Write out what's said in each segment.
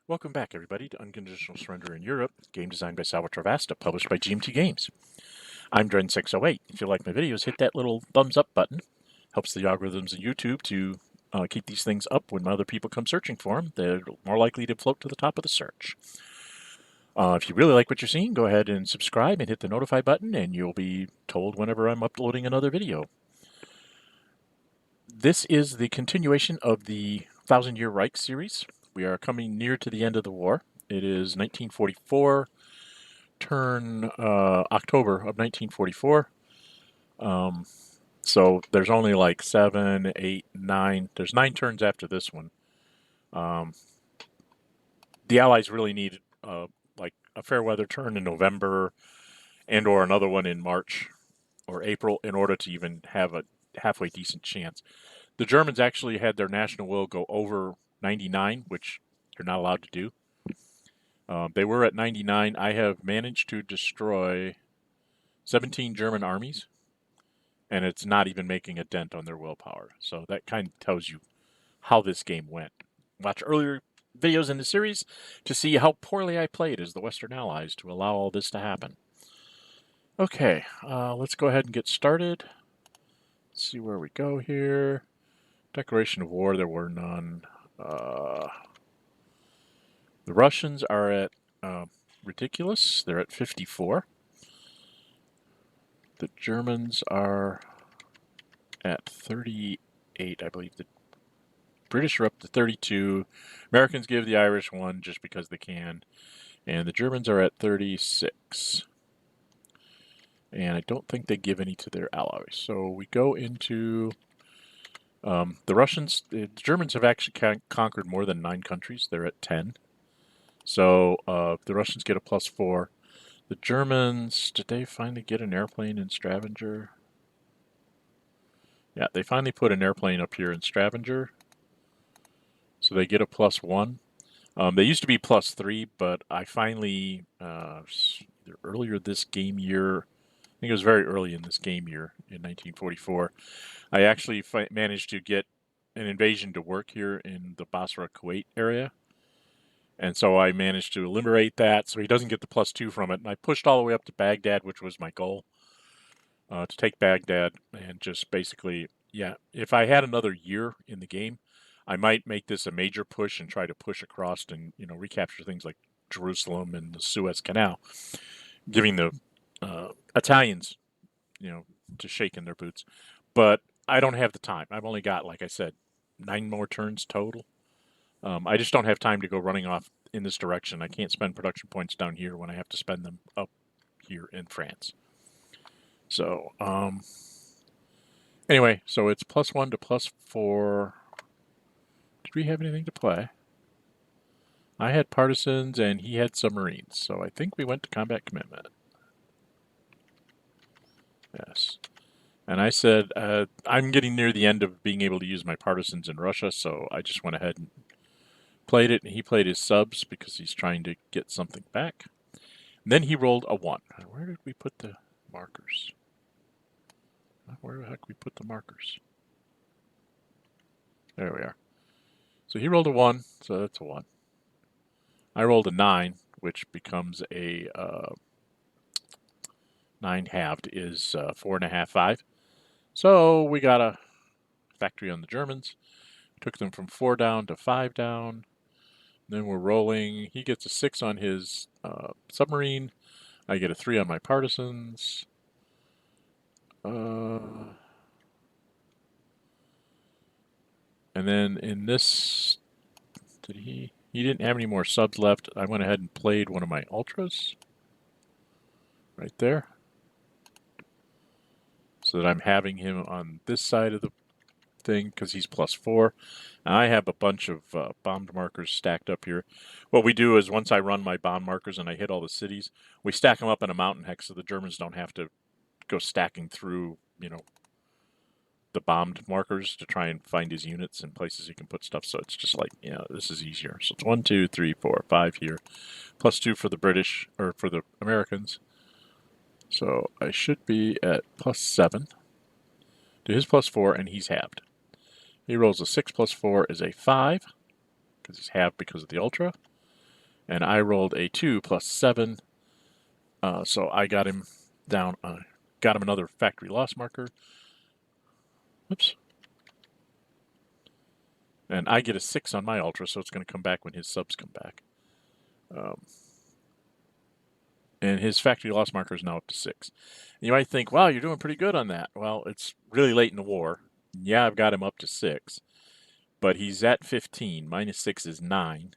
Welcome back, everybody, to Unconditional Surrender in Europe, game designed by Salvatore Vasta, published by GMT Games. I'm Dren608. If you like my videos, hit that little thumbs up button. Helps the algorithms in YouTube to keep these things up when other people come searching for them. They're more likely to float to the top of the search. If you really like what you're seeing, go ahead and subscribe and hit the notify button, and you'll be told whenever I'm uploading another video. This is the continuation of the Thousand Year Reich series. We are coming near to the end of the war. It is 1944, turn October of 1944. So there's only like 7, 8, 9. There's 9 turns after this one. The Allies really need like a fair weather turn in November and or another one in March or April in order to even have a halfway decent chance. The Germans actually had their national will go over 99, which you're not allowed to do. They were at 99. I have managed to destroy 17 German armies, and it's not even making a dent on their willpower. So that kind of tells you how this game went. Watch earlier videos in the series to see how poorly I played as the Western Allies to allow all this to happen. Okay, let's go ahead and get started. Let's see where we go here. Declaration of war, there were none. The Russians are at ridiculous. They're at 54. The Germans are at 38, I believe. The British are up to 32. Americans give the Irish one just because they can. And the Germans are at 36. And I don't think they give any to their allies. So we go into the Russians. The Germans have actually conquered more than 9 countries. They're at 10. So the Russians get a +4. The Germans, did they finally get an airplane in Stavanger? Yeah, they finally put an airplane up here in Stavanger. So they get a +1. They used to be +3, but I finally, either earlier this game year, I think it was very early in this game year in 1944, I actually managed to get an invasion to work here in the Basra, Kuwait area. And so I managed to liberate that, so he doesn't get the +2 from it. And I pushed all the way up to Baghdad, which was my goal, to take Baghdad. And just basically, yeah, if I had another year in the game, I might make this a major push and try to push across and, recapture things like Jerusalem and the Suez Canal, giving the Italians, to shake in their boots. But I don't have the time. I've only got, like I said, 9 more turns total. I just don't have time to go running off in this direction. I can't spend production points down here when I have to spend them up here in France. So, anyway, so it's +1 to +4. Did we have anything to play? I had partisans and he had submarines, so I think we went to combat commitment. Yes. And I said, I'm getting near the end of being able to use my partisans in Russia, so I just went ahead and played it, and he played his subs because he's trying to get something back. And then he rolled a 1. Where did we put the markers? Where the heck did we put the markers? There we are. So he rolled a 1, so that's a 1. I rolled a 9, which becomes a 9 halved is 4.5, 5. So we got a factory on the Germans. Took them from 4 down to 5 down. Then we're rolling. He gets a 6 on his submarine. I get a 3 on my partisans. And then in this, he didn't have any more subs left. I went ahead and played one of my ultras. Right there. So that I'm having him on this side of the thing because he's +4. And I have a bunch of bombed markers stacked up here. What we do is once I run my bomb markers and I hit all the cities, we stack them up in a mountain hex so the Germans don't have to go stacking through, the bombed markers to try and find his units and places he can put stuff. So it's just like, this is easier. So it's 1, 2, 3, 4, 5 here. +2 for the British, or for the Americans. So I should be at +7 to his +4, and he's halved. He rolls a 6 + 4 is a 5, because he's halved because of the Ultra. And I rolled a 2 plus 7. So I got him down. Got him another factory loss marker. Oops. And I get a 6 on my Ultra, so it's going to come back when his subs come back. And his factory loss marker is now up to 6. You might think, wow, you're doing pretty good on that. Well, it's really late in the war. Yeah, I've got him up to 6. But he's at 15. Minus 6 is 9.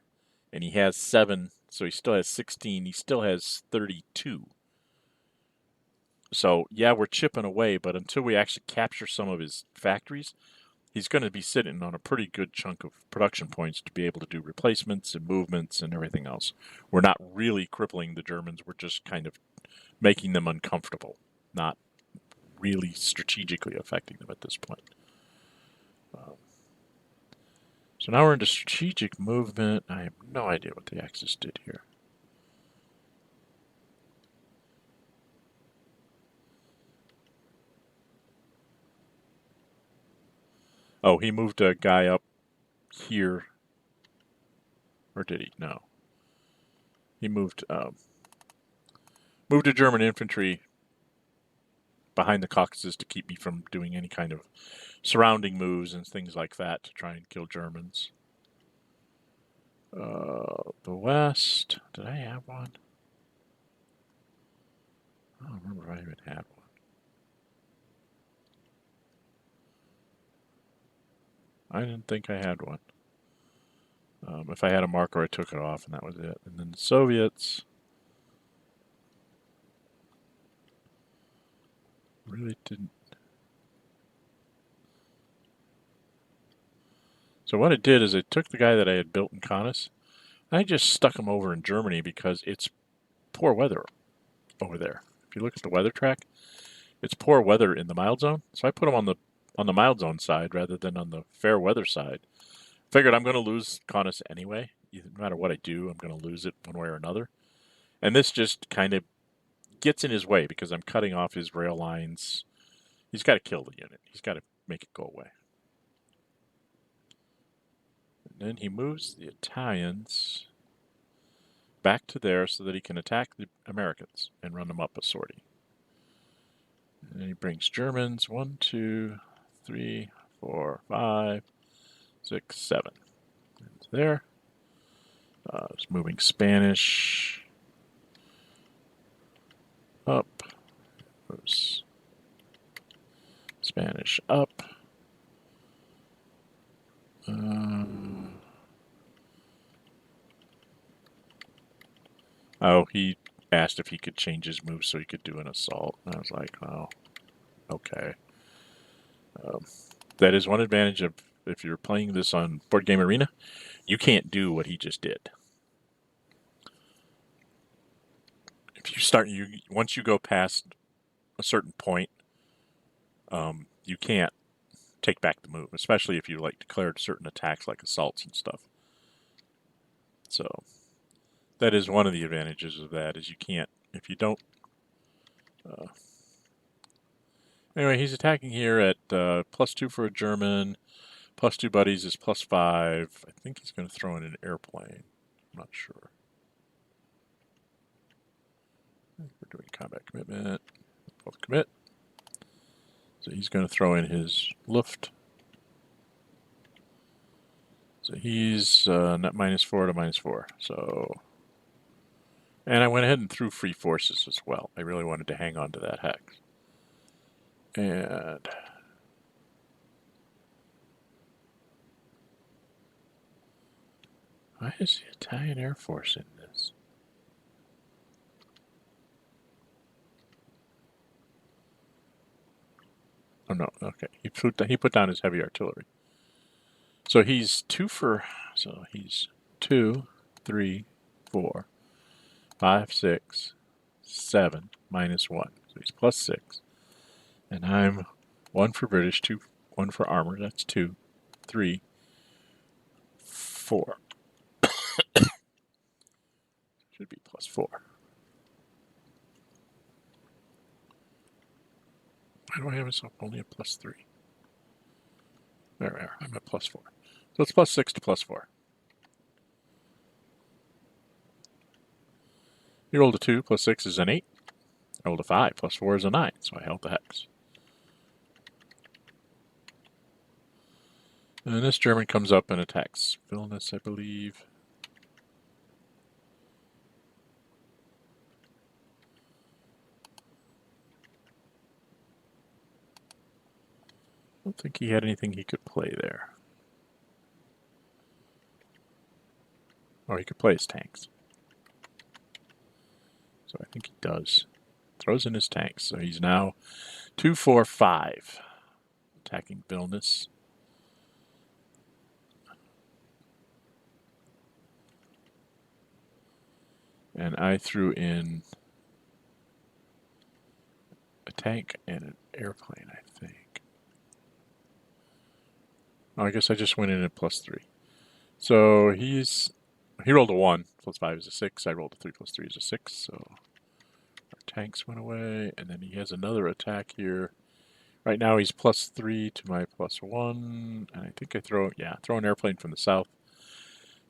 And he has 7, so he still has 16. He still has 32. So, yeah, we're chipping away, but until we actually capture some of his factories, he's going to be sitting on a pretty good chunk of production points to be able to do replacements and movements and everything else. We're not really crippling the Germans. We're just kind of making them uncomfortable, not really strategically affecting them at this point. So now we're into strategic movement. I have no idea what the Axis did here. Oh, he moved a guy up here. Or did he? No. He moved a German infantry behind the Caucasus to keep me from doing any kind of surrounding moves and things like that to try and kill Germans. The West. Did I have one? I don't remember if I even had one. I didn't think I had one. If I had a marker, I took it off, and that was it. And then the Soviets really didn't. So what it did is it took the guy that I had built in Kaunas, and I just stuck him over in Germany because it's poor weather over there. If you look at the weather track, it's poor weather in the mild zone. So I put him on the mild zone side rather than on the fair weather side. Figured I'm going to lose Kaunas anyway. No matter what I do, I'm going to lose it one way or another. And this just kind of gets in his way because I'm cutting off his rail lines. He's got to kill the unit. He's got to make it go away. And then he moves the Italians back to there so that he can attack the Americans and run them up a sortie. And then he brings Germans 1, 2, 3, 4, 5, 6, 7. And there. It's moving Spanish up. Moves Spanish up. Oh, he asked if he could change his move so he could do an assault. And I was like, oh, okay. That is one advantage of if you're playing this on Board Game Arena, you can't do what he just did. If you start, once you go past a certain point, you can't take back the move, especially if you like declared certain attacks like assaults and stuff. So that is one of the advantages of that is you can't, if you don't. Anyway, he's attacking here at +2 for a German. +2 buddies is +5. I think he's going to throw in an airplane. I'm not sure. We're doing combat commitment. Both commit. So he's going to throw in his Luft. So he's net -4 to -4. So, and I went ahead and threw free forces as well. I really wanted to hang on to that hex. And why is the Italian Air Force in this? Oh no, okay. He put down his heavy artillery. So he's 2 for, so he's 2, 3, 4, 5, 6, 7, -1. So he's +6. And I'm 1 for British, 1 for armor. That's 2, 3, 4. Should be +4. Why do I have myself only a +3? There we are. I'm at +4. So it's +6 to +4. He rolled a 2, plus 6 is an 8. I rolled a 5, plus 4 is a 9, so I held the hex. And this German comes up and attacks Vilnius, I believe. I don't think he had anything he could play there. Or he could play his tanks. So I think he does. Throws in his tanks. So he's now 2, 4, 5. Attacking Vilnius. And I threw in a tank and an airplane, I think. Oh, I guess I just went in at plus 3. So he rolled a 1, plus 5 is a 6. I rolled a 3, plus 3 is a 6. So our tanks went away. And then he has another attack here. Right now he's plus 3 to my plus 1. And I think I throw an airplane from the south.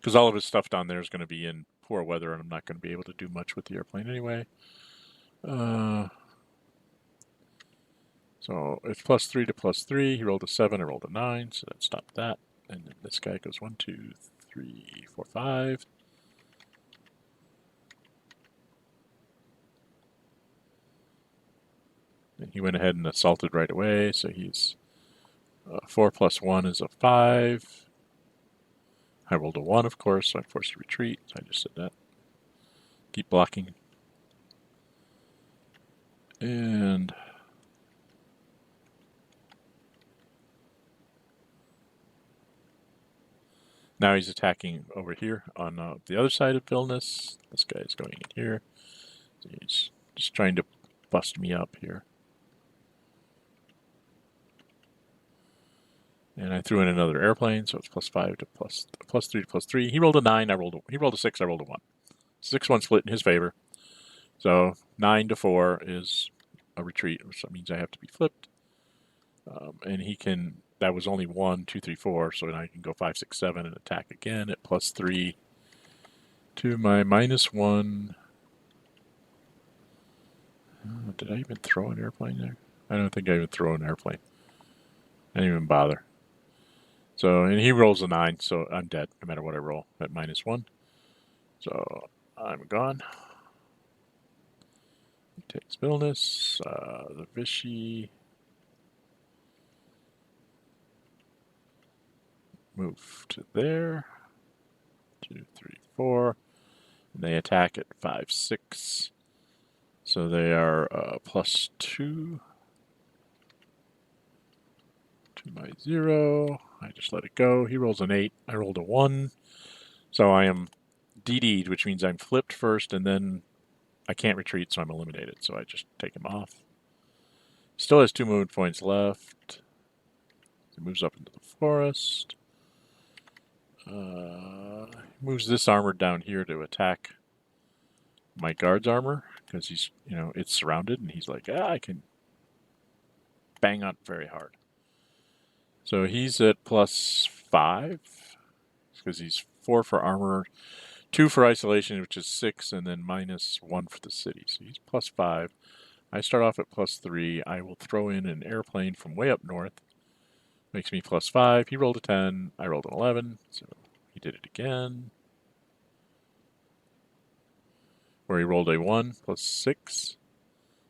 Because all of his stuff down there is going to be in poor weather, and I'm not going to be able to do much with the airplane anyway. So it's plus 3 to plus 3. He rolled a 7, I rolled a 9, so that stopped that. And then this guy goes 1, 2, 3, 4, 5. And he went ahead and assaulted right away, so he's 4 plus 1 is a 5. I rolled a 1, of course, so I'm forced to retreat. So I just said that. Keep blocking. And now he's attacking over here on the other side of Vilnius. This guy is going in here. So he's just trying to bust me up here. And I threw in another airplane, so it's plus 5 to plus 3 to plus 3. He rolled a 9, he rolled a 6, I rolled a 1. 6-1 split in his favor. So 9 to 4 is a retreat, which means I have to be flipped. And he can, that was only 1, 2, 3, 4, so now I can go 5, 6, 7 and attack again at plus 3 to my minus 1. Did I even throw an airplane there? I don't think I even throw an airplane. I didn't even bother. So, and he rolls a 9, so I'm dead no matter what I roll at minus 1. So I'm gone. He takes Vilnius, the Vichy. Move to there. 2, 3, 4. And they attack at 5, 6. So they are plus 2 to my 0. I just let it go. He rolls an 8. I rolled a 1. So I am DD'd, which means I'm flipped first, and then I can't retreat, so I'm eliminated. So I just take him off. Still has 2 movement points left. He moves up into the forest. Moves this armor down here to attack my guard's armor, because he's, it's surrounded, and he's like, I can bang on very hard. So he's at plus 5, because he's 4 for armor, 2 for isolation, which is 6, and then minus 1 for the city. So he's plus 5. I start off at plus 3. I will throw in an airplane from way up north. Makes me plus 5. He rolled a 10. I rolled an 11. So he did it again. Where he rolled a 1 plus 6.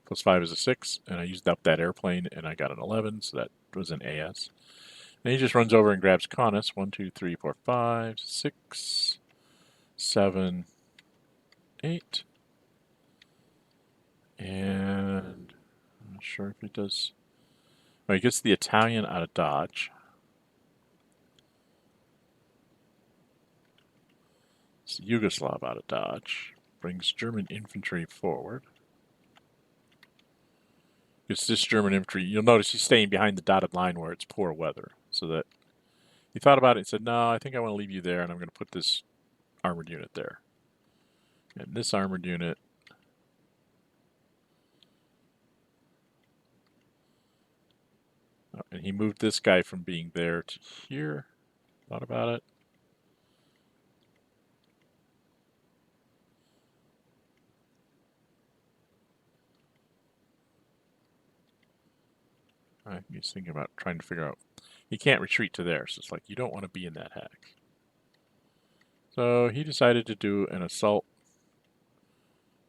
Plus 5 is a 6. And I used up that airplane and I got an 11. So that was an AS. And he just runs over and grabs Caunus. 1, 2, 3, 4, 5, 6, 7, 8. And I'm not sure if he does. Oh, he gets the Italian out of dodge. It's Yugoslav out of dodge. Brings German infantry forward. It's this German infantry. You'll notice he's staying behind the dotted line where it's poor weather. So that he thought about it and said, no, I think I want to leave you there, and I'm going to put this armored unit there. And this armored unit. And he moved this guy from being there to here. Thought about it. He's thinking about trying to figure out. He can't retreat to there, so it's like you don't want to be in that hack. So he decided to do an assault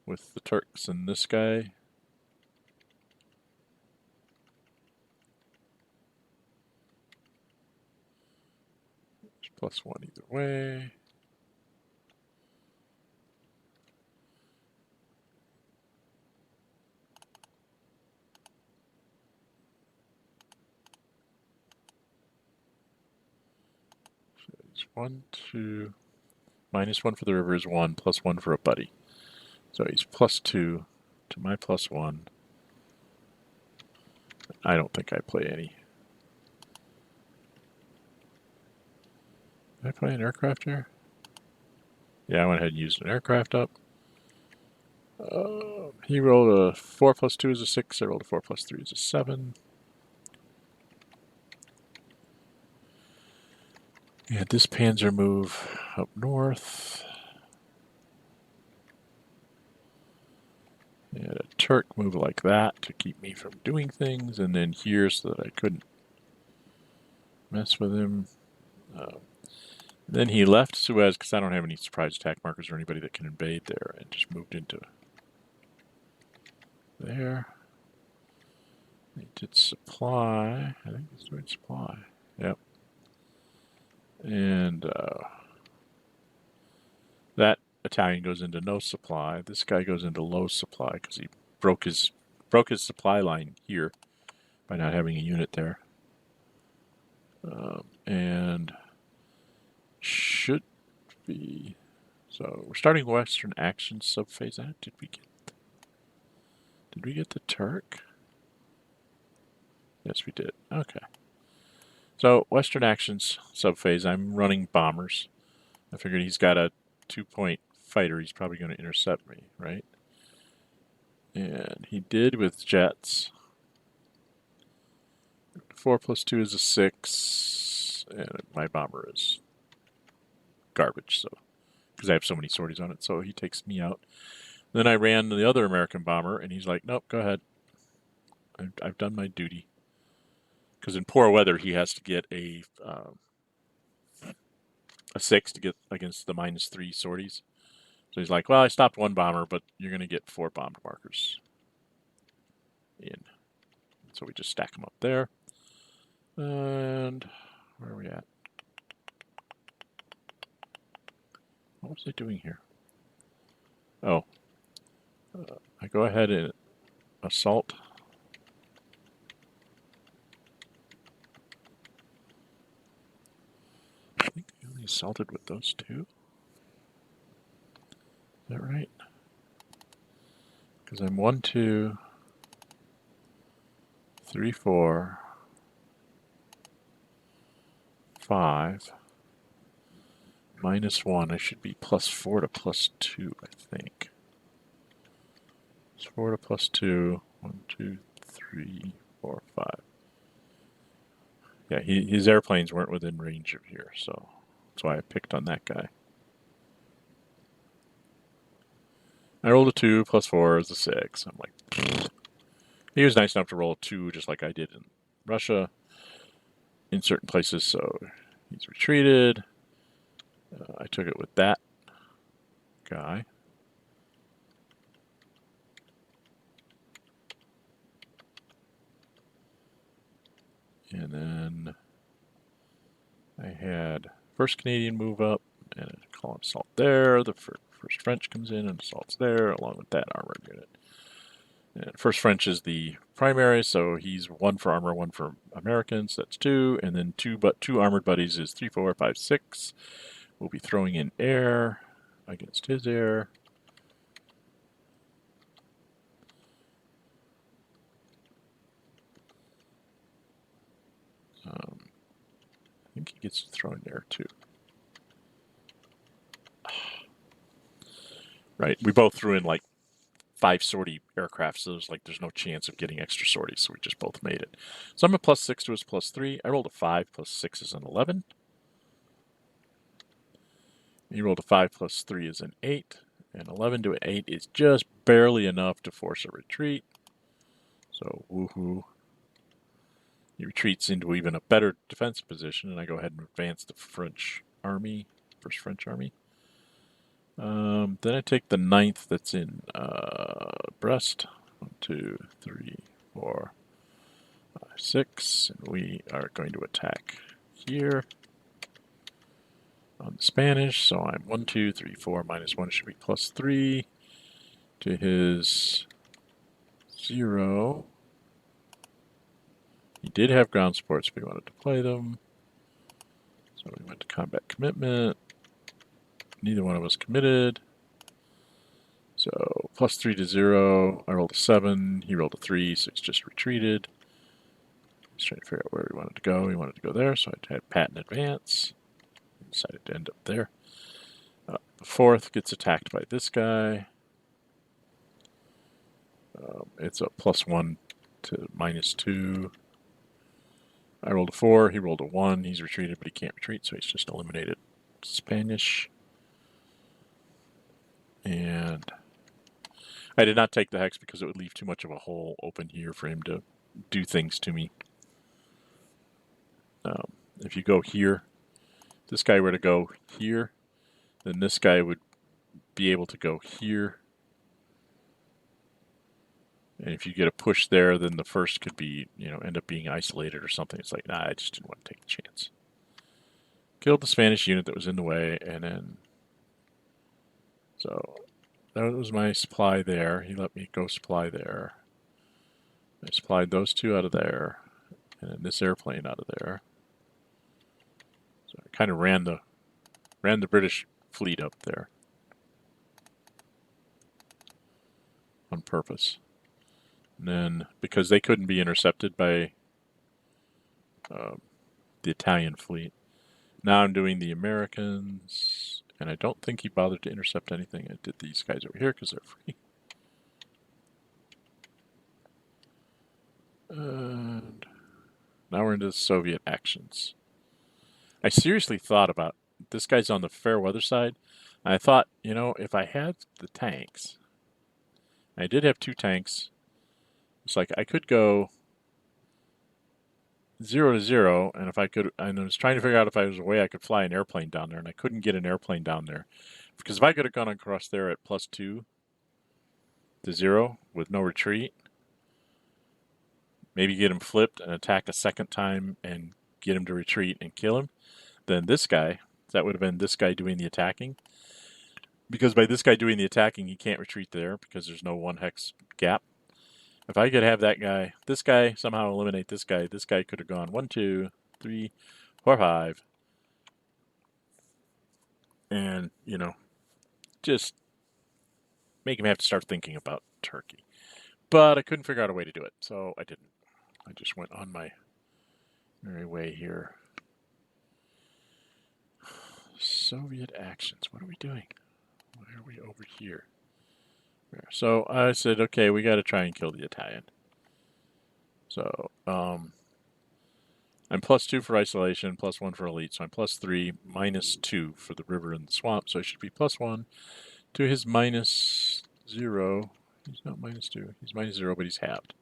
with the Turks and this guy. It's +1 either way. So it's 1, 2. -1 for the river is 1, +1 for a buddy. So he's +2 to my +1. I don't think I play any. Did I play an aircraft here? Yeah, I went ahead and used an aircraft up. He rolled a 4 + 2 is a 6. I rolled a 4 + 3 is a 7. And this Panzer move up north. And a Turk move like that to keep me from doing things, and then here so that I couldn't mess with him. Then he left Suez because I don't have any surprise attack markers or anybody that can invade there, and just moved into there. He did supply. I think he's doing supply. Yep. And that Italian goes into no supply. This guy goes into low supply because he broke his supply line here by not having a unit there. And should be. So we're starting Western Action subphase. Did we get the Turk? Yes, we did. Okay. So Western Actions subphase. I'm running bombers. I figured he's got a 2-point fighter. He's probably going to intercept me, right? And he did with jets. 4 + 2 is a 6, and my bomber is garbage. So, because I have so many sorties on it, so he takes me out. Then I ran the other American bomber, and he's like, "Nope, go ahead. I've done my duty." Because in poor weather, he has to get a 6 to get against the -3 sorties. So he's like, "Well, I stopped one bomber, but you're going to get 4 bombed markers in." So we just stack them up there. And where are we at? What was I doing here? Oh, I go ahead and assault. I think I only assaulted with those 2. Is that right? Because I'm 1, 2, 3, 4, 5. -1. I should be +4 to +2, I think. +4 to +2. 1, 2, 3, 4, 5. Yeah, his airplanes weren't within range of here, so that's why I picked on that guy. I rolled a 2, +4 is a 6. I'm like, pfft. He was nice enough to roll a 2 just like I did in Russia in certain places, so he's retreated. I took it with that guy. And then I had 1st Canadian move up and a column assault there. The 1st French comes in and assaults there along with that armored unit. And 1st French is the primary, so he's 1 for armor, 1 for Americans. That's 2. And then 2 armored buddies is 3, 4, 5, 6. We'll be throwing in air against his air. I think he gets to throw in air too. Right, we both threw in like 5 sortie aircraft, so there's no chance of getting extra sorties, so we just both made it. So I'm a +6 to his +3. I rolled a 5 +6 is an 11. He rolled a 5 +3 is an 8. And 11 to an 8 is just barely enough to force a retreat. So woohoo. He retreats into even a better defensive position, and I go ahead and advance the French army, First French Army. Then I take the 9th that's in Brest. 1, 2, 3, 4, 5, 6. And we are going to attack here on the Spanish. So I'm 1, 2, 3, 4, -1 should be +3 to his 0. He did have ground supports, but he wanted to play them. So we went to combat commitment. Neither one of us committed. So +3 to 0. I rolled a 7. He rolled a 3, so he's just retreated. He's trying to figure out where he wanted to go. He wanted to go there, so I had Pat in advance. He decided to end up there. The 4th gets attacked by this guy. It's a +1 to -2. I rolled a 4. He rolled a 1. He's retreated, but he can't retreat, so he's just eliminated Spanish. And I did not take the hex because it would leave too much of a hole open here for him to do things to me. If you go here, if this guy were to go here, then this guy would be able to go here. And if you get a push there, then the first could be, end up being isolated or something. It's like, nah, I just didn't want to take the chance. Killed the Spanish unit that was in the way, and then, so that was my supply there. He let me go supply there. I supplied those 2 out of there, and then this airplane out of there. So I kind of ran the British fleet up there on purpose. And then, because they couldn't be intercepted by the Italian fleet, now I'm doing the Americans, and I don't think he bothered to intercept anything. I did these guys over here because they're free. And now we're into the Soviet actions. I seriously thought about, this guy's on the fair weather side, and I thought, if I had the tanks, I did have 2 tanks, it's like I could go 0 to 0, and if I could, and I was trying to figure out if I was a way I could fly an airplane down there, and I couldn't get an airplane down there. Because if I could have gone across there at +2 to 0 with no retreat, maybe get him flipped and attack a second time and get him to retreat and kill him, then this guy, that would have been this guy doing the attacking. Because by this guy doing the attacking, he can't retreat there because there's no 1 hex gap. If I could have that guy, this guy, somehow eliminate this guy could have gone 1, 2, 3, 4, 5. And, just make him have to start thinking about Turkey. But I couldn't figure out a way to do it, so I didn't. I just went on my merry way here. Soviet actions. What are we doing? Why are we over here? So I said, okay, we got to try and kill the Italian. So I'm +2 for isolation, +1 for elite. So I'm +3, -2 for the river and the swamp. So I should be +1 to his -0. He's not -2. He's -0, but he's halved.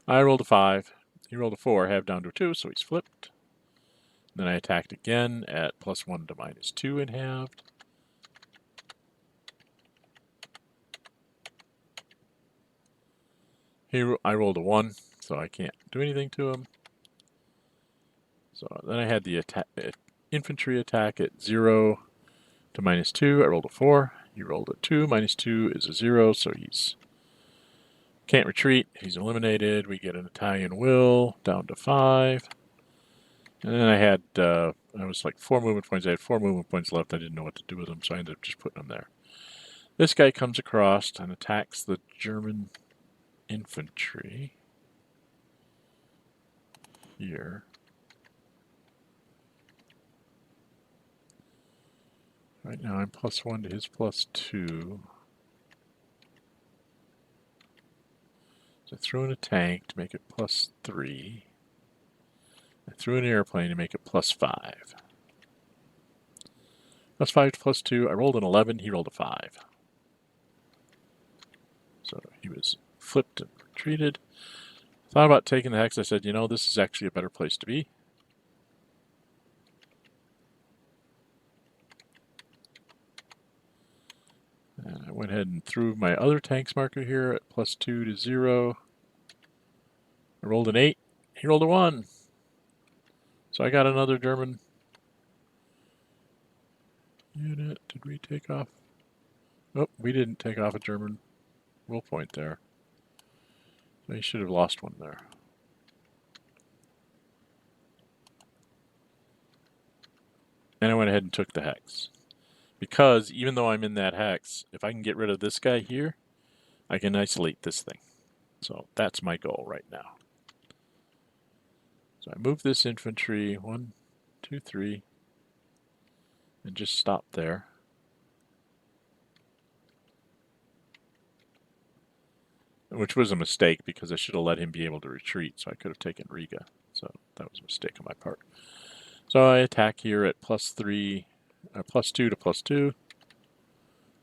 I rolled a 5. He rolled a 4, halved down to a 2, so he's flipped. Then I attacked again at +1 to -2 and halved. I rolled a 1, so I can't do anything to him. So then I had the infantry attack at 0 to -2. I rolled a 4. He rolled a 2. -2 is a 0, so he's can't retreat. He's eliminated. We get an Italian will down to 5. And then I had, I was like 4 movement points. I had 4 movement points left. I didn't know what to do with them, so I ended up just putting them there. This guy comes across and attacks the German infantry here. Right now I'm +1 to his +2. So I threw in a tank to make it +3. I threw in an airplane to make it +5. +5 to +2. I rolled an 11. He rolled a 5. So he was flipped and retreated. Thought about taking the hex. I said, you know, this is actually a better place to be. And I went ahead and threw my other tanks marker here at +2 to 0. I rolled an 8. He rolled a 1. So I got another German unit. Did we take off? Nope, we didn't take off a German will point there. So he should have lost one there. And I went ahead and took the hex. Because even though I'm in that hex, if I can get rid of this guy here, I can isolate this thing. So that's my goal right now. So I move this infantry 1, 2, 3, and just stop there. Which was a mistake because I should have let him be able to retreat, so I could have taken Riga. So that was a mistake on my part. So I attack here at +2 to +2.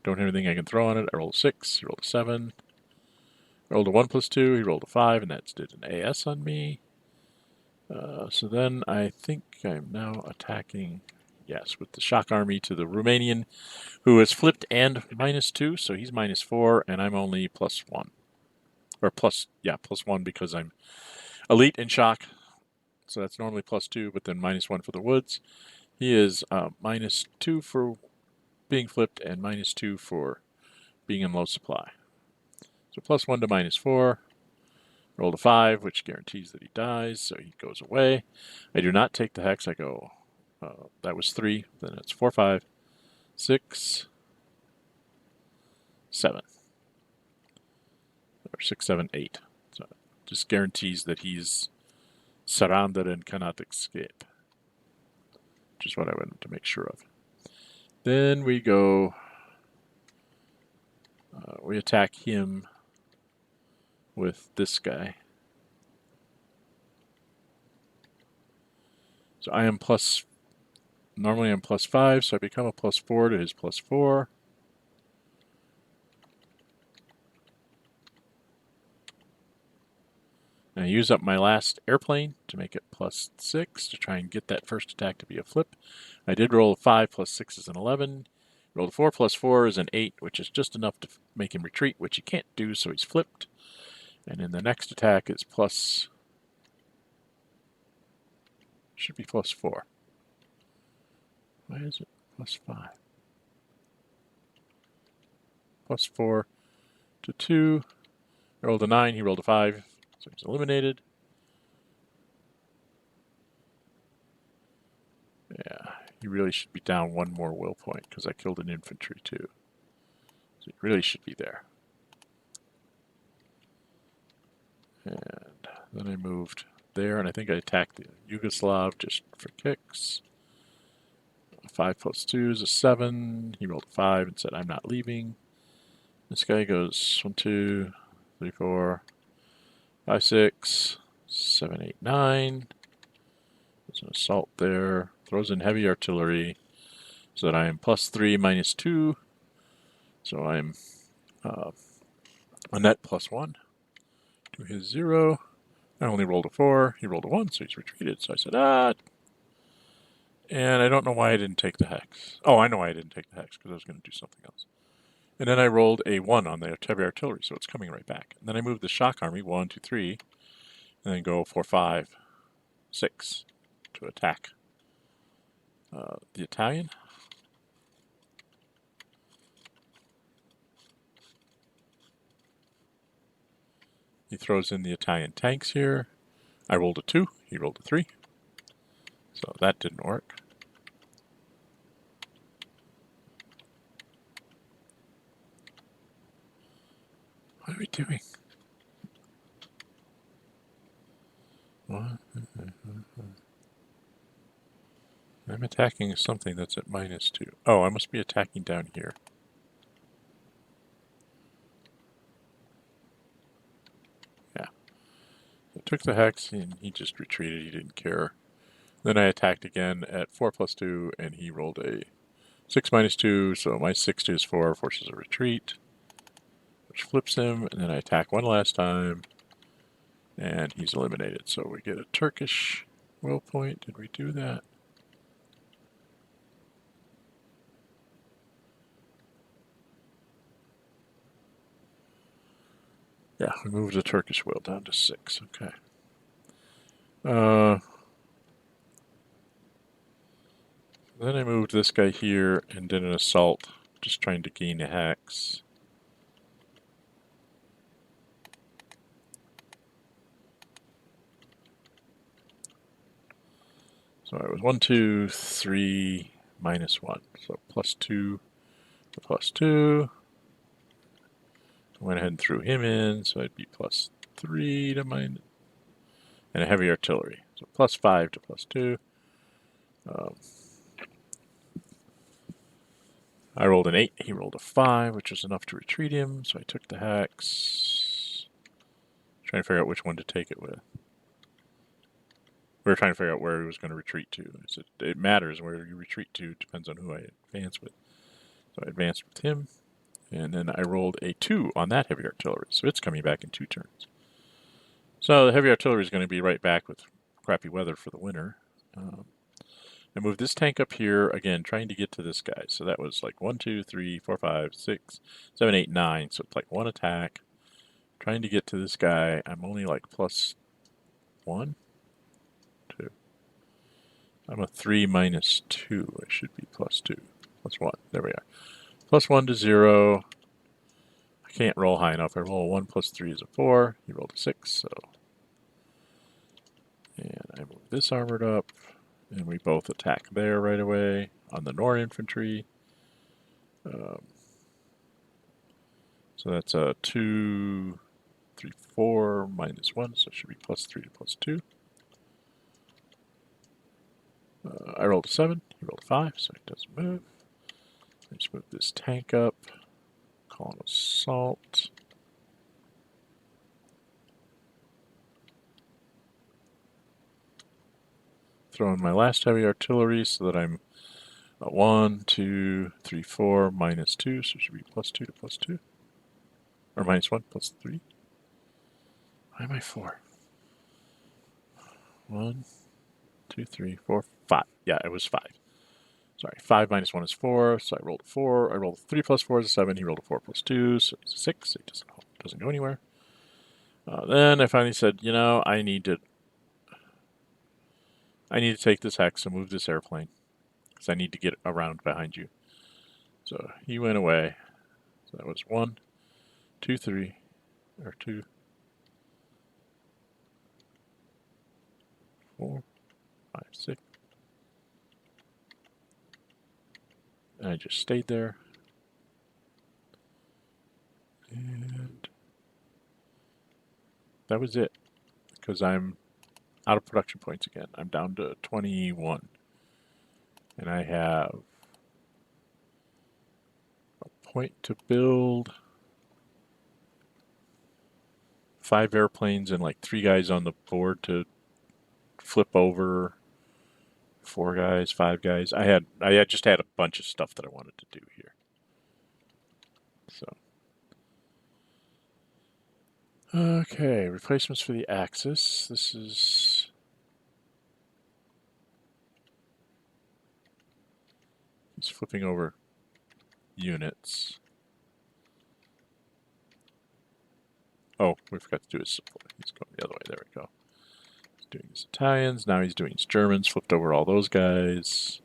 Don't have anything I can throw on it. I rolled a 6, he rolled a 7. I rolled a 1 +2, he rolled a 5, and that did an AS on me. So then I think I'm now attacking, yes, with the shock army to the Romanian, who is flipped and -2, so he's -4, and I'm only +1. Or +1 because I'm elite in shock, so that's normally +2, but then -1 for the woods. He is -2 for being flipped and -2 for being in low supply. So +1 to -4. Rolled a 5, which guarantees that he dies, so he goes away. I do not take the hex. I go, that was 3, then it's 4, 5, 6, 7. Or 6, 7, 8. So it just guarantees that he's surrounded and cannot escape, which is what I wanted to make sure of. Then we go, we attack him with this guy. So I am normally I'm +5, so I become a +4 to his +4. And I use up my last airplane to make it +6 to try and get that first attack to be a flip. I did roll a 5 +6 is an 11. Rolled a 4 +4 is an 8, which is just enough to make him retreat, which he can't do, so he's flipped. And then the next attack is should be +4. Why is it +5? +4 to 2. I rolled a 9, he rolled a 5, so he's eliminated. Yeah, he really should be down 1 more will point because I killed an infantry too. So he really should be there. And then I moved there, and I think I attacked the Yugoslav just for kicks. 5 +2 is a 7. He rolled a 5 and said, I'm not leaving. This guy goes 1, 2, 3, 4, 5, 6, 7, 8, 9. There's an assault there. Throws in heavy artillery so that I am +3, -2. So I'm a net +1 to his 0. I only rolled a 4. He rolled a 1, so he's retreated. So I said, and I don't know why I didn't take the hex. Oh, I know why I didn't take the hex, because I was going to do something else. And then I rolled a 1 on the heavy artillery, so it's coming right back. And then I moved the shock army 1, 2, 3, and then go 4, 5, 6 to attack the Italian. He throws in the Italian tanks here. I rolled a 2, he rolled a 3. So that didn't work. What are we doing? What? I'm attacking something that's at -2. Oh, I must be attacking down here. Yeah. I took the hex and he just retreated. He didn't care. Then I attacked again at 4 +2 and he rolled a 6 -2. So my 6 to his 4 forces a retreat, which flips him. And then I attack one last time. And he's eliminated. So we get a Turkish will point. Did we do that? Yeah, we moved the Turkish will down to 6. Okay. Then I moved this guy here and did an assault, just trying to gain a hex. So I was 1, 2, 3, minus 1. So plus 2 to plus 2. I went ahead and threw him in, so I'd be plus 3 to minus. And a heavy artillery. So plus 5 to plus 2. I rolled an 8, he rolled a 5, which was enough to retreat him, so I took the hex. Trying to figure out which one to take it with. We were trying to figure out where he was going to retreat to. I said, it matters where you retreat to, depends on who I advance with. So I advanced with him, and then I rolled a 2 on that heavy artillery, so it's coming back in 2 turns. So the heavy artillery is going to be right back with crappy weather for the winter. I moved this tank up here, again, trying to get to this guy. So that was like 1, 2, 3, 4, 5, 6, 7, 8, 9. So it's like 1 attack. Trying to get to this guy. I'm only like plus 1, 2. I'm a 3 minus 2. I should be plus 2. Plus 1. There we are. Plus 1 to 0. I can't roll high enough. I roll 1 plus 3 is a 4. He rolled a 6, so. And I move this armored up. And we both attack there right away on the Nor infantry. So that's a 2, 3, 4, minus 1, so it should be plus 3 to plus 2. I rolled a 7, he rolled a 5, so it doesn't move. I just move this tank up, call an assault. Throw in my last heavy artillery so that I'm 1, 2, 3, 4, minus 2, so it should be plus 2 to plus 2. Or minus 1, plus 3. Why am I 4? 1, 2, 3, 4, 5. Yeah, it was 5. Sorry, 5 minus 1 is 4, so I rolled a 4. I rolled a 3 plus 4 is a 7. He rolled a 4 plus 2, so it's a 6. So it doesn't go anywhere. Then I finally said, you know, I need to take this hex and move this airplane, because I need to get around behind you. So he went away. So that was 1, 2, 3, or 2, 4, 5, 6. And I just stayed there. And that was it, because I'm out of production points again. I'm down to 21. And I have a point to build 5 airplanes and like 3 guys on the board to flip over, 4 guys, 5 guys. I just had a bunch of stuff that I wanted to do here. So. Okay, replacements for the Axis. This is... He's flipping over units. Oh, we forgot to do his support. He's going the other way. There we go. He's doing his Italians. Now he's doing his Germans. Flipped over all those guys.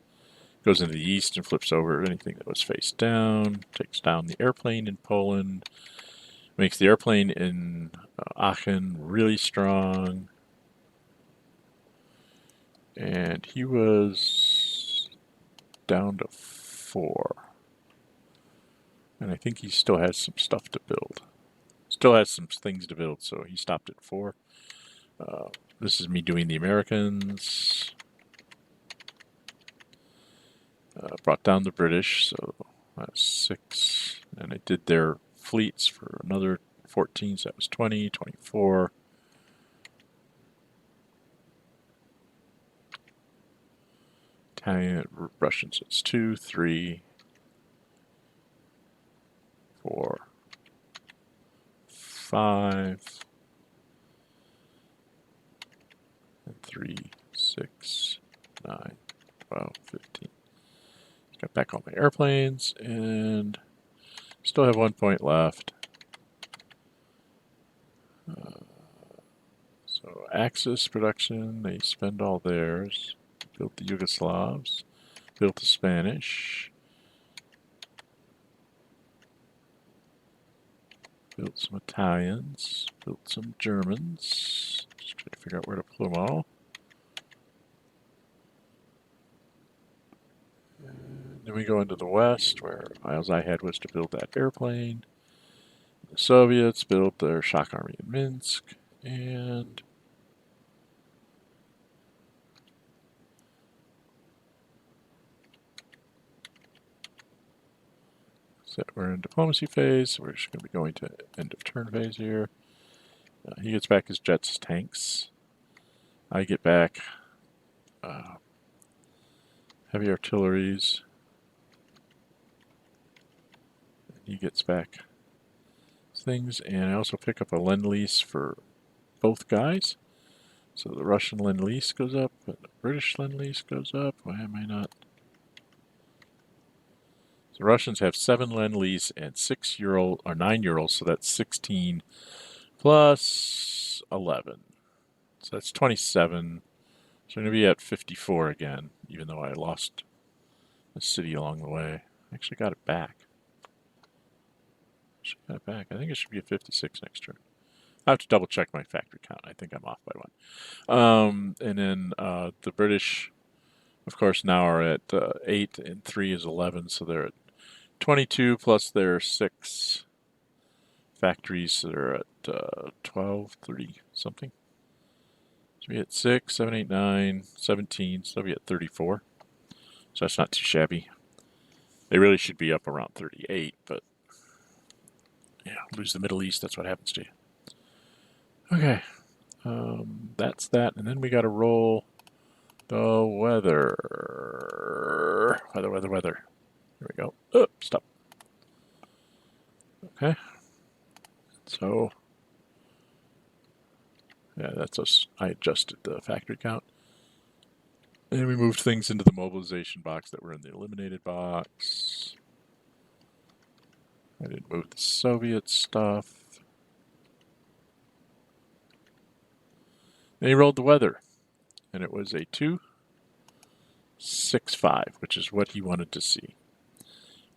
Goes into the east and flips over anything that was face down. Takes down the airplane in Poland. Makes the airplane in Aachen really strong. And he was down to 4. And I think he still has some stuff to build. Still has some things to build, so he stopped at 4. This is me doing the Americans. Brought down the British, so that's 6. And I did their fleets for another 14, so that was 20, 24. Italian, Russians, it's 2, 3, 4, 5. 3, 6, 9, 12, 15. Got back all my airplanes and still have 1 point left. So Axis production, they spend all theirs. Built the Yugoslavs, built the Spanish, built some Italians, built some Germans. Just trying to figure out where to pull them all. And then we go into the West, where miles I had was to build that airplane. The Soviets built their shock army in Minsk, and so we're in diplomacy phase. So we're just going to be going to end of turn phase here. He gets back his jets, tanks. I get back heavy artilleries. He gets back things, and I also pick up a Lend-Lease for both guys. So the Russian Lend-Lease goes up, but the British Lend-Lease goes up. Why am I not? The Russians have 7 Lend-Lease and 6-year-old or 9-year-olds, so that's 16 plus 11. So that's 27. So I'm going to be at 54 again, even though I lost a city along the way. I actually got it back. I think it should be a 56 next turn. I have to double check my factory count. I think I'm off by 1. And then the British, of course, now are at 8, and 3 is 11, so they're at 22 plus their 6 factories. So they're at 12, 30 something. So we at 6, 7, 8, 9, 17. So they'll be at 34. So that's not too shabby. They really should be up around 38, but yeah, lose the Middle East, that's what happens to you. Okay, that's that, and then we got to roll the weather. Weather. Here we go. Oh, stop. Okay. So, yeah, that's us. I adjusted the factory count. And we moved things into the mobilization box that were in the eliminated box. I didn't move the Soviet stuff. Then he rolled the weather, and it was a 2, 6, 5, which is what he wanted to see.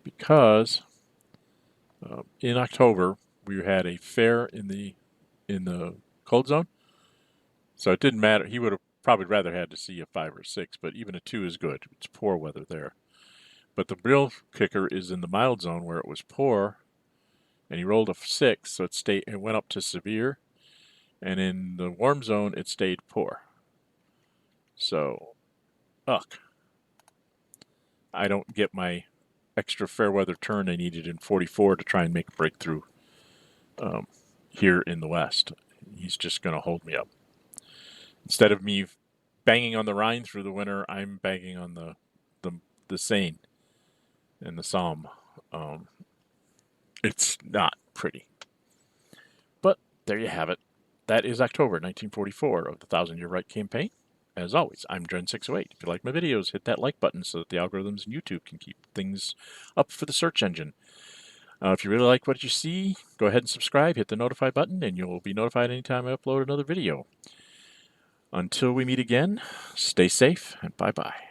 Because in October we had a fair in the cold zone, so it didn't matter. He would have probably rather had to see a 5 or 6, but even a 2 is good. It's poor weather there. But the real kicker is in the mild zone where it was poor, and he rolled a 6, so it went up to severe. And in the warm zone, it stayed poor. So, I don't get my extra fair weather turn I needed in 44 to try and make a breakthrough here in the West. He's just going to hold me up. Instead of me banging on the Rhine through the winter, I'm banging on the Seine and the Somme. It's not pretty. But there you have it. That is October 1944 of the Thousand Year Reich campaign. As always, I'm Dren608. If you like my videos, hit that like button so that the algorithms in YouTube can keep things up for the search engine. If you really like what you see, go ahead and subscribe, hit the notify button, and you'll be notified anytime I upload another video. Until we meet again, stay safe, and bye-bye.